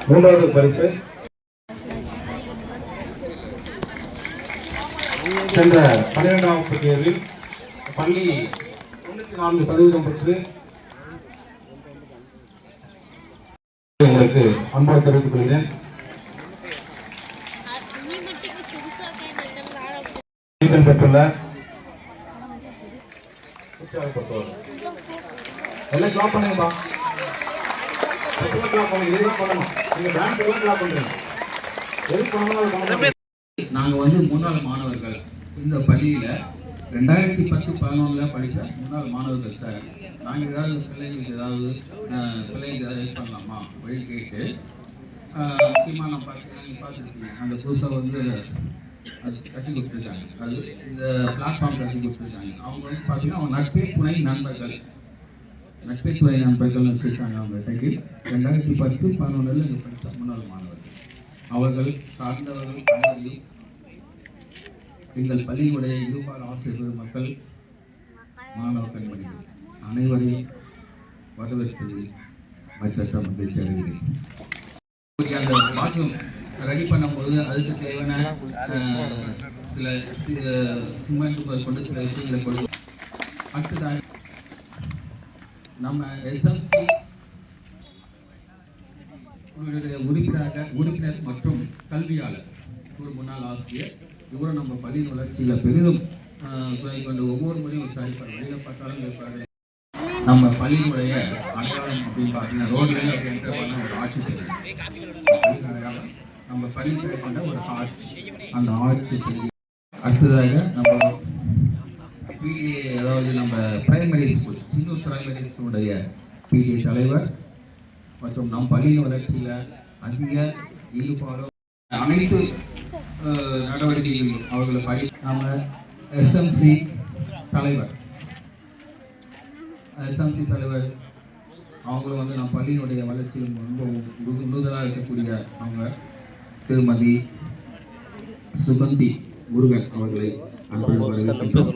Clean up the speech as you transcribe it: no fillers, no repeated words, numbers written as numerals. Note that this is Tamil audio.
மூன்றாவது பரிசு சென்ற 12ஆம் வகுப்பு தேர்வில் பள்ளி 94% பெற்று உங்களுக்கு அன்பாக தெரிவித்துக் கொள்கிறேன். பெற்றுள்ள எல்லாம் கிளாப் பண்ணுங்கப்பா. நாங்கள் வந்து முன்னாள் மாணவர்கள் இந்த பள்ளியில் 2010-11 படித்த முன்னாள் மாணவர்கள் சார். நாங்கள் ஏதாவது பிள்ளைங்களுக்கு ஏதாவது ஹெல்ப் பண்ணலாமா வழி கேட்டு முக்கியமாக நான் பார்த்துருக்கீங்க அந்த புதுசாக வந்து அது கட்டி கொடுத்துருக்காங்க. அது இந்த பிளாட்ஃபார்ம் கட்டி கொடுத்துருக்காங்க. அவங்க வந்து பார்த்தீங்கன்னா அவங்க நட்பே துணை நண்பர்கள்னு வச்சுருக்காங்க. அவங்க கைக்கு 2010-11 இங்கே படித்த முன்னாள் மாணவர்கள் அவர்கள் சார்ந்தவர்கள் அனைவரையும் எங்கள் பள்ளியினுடைய இருபால் ஆசிரியர் மக்கள் மாணவ கண்மணிகள் அனைவரையும் வரவேற்பதில் மற்ற மகிழ்ச்சி அடைகிறேன். அந்த பாத்ரூம் ரெடி பண்ணும்போது அதுக்கு தேவையான சில சிமெண்ட் கொண்டு சில விஷயங்களை கொண்டு அடுத்ததாக நம்ம எஸ்எம்சி உறுப்பினர் மற்றும் கல்வியாளர் ஒரு முன்னாள் ஆசிரியர் இவரும் நம்ம பள்ளியின் வளர்ச்சியில் பெரிதும் துணை கொண்டு ஒவ்வொரு முறையும் விசாரிப்பார். வெளியில் பார்த்தாலும் இருப்பாரு. நம்ம பள்ளியினுடைய அடையாளம் அப்படின்னு பார்த்தீங்கன்னா ரோட்லேயே அப்படின்ற ஒரு ஆட்சி அடையாளம் நம்ம பள்ளியில் கொண்ட ஒரு ஆட்சி அந்த ஆட்சி தெரியும். அடுத்ததாக நம்ம பிடிஏ அதாவது நம்ம பிரைமரி ஸ்கூல் சின்னூர் பிரைமரி ஸ்கூலுடைய பிடிஏ தலைவர் மற்றும் நம் பள்ளியின் வளர்ச்சியில் அதிக ஈடுபாடும் அனைத்து நடவடிக்கைகளும் அவர்களை நம்ம எஸ்எம்சி தலைவர் அவங்களும் வந்து நம் பள்ளியினுடைய வளர்ச்சியில் ரொம்ப உறுதுணையாக இருக்கக்கூடிய அவங்க திருமதி சுகந்தி முருகன் அவர்களை அன்போடு வரவேற்கின்றோம்.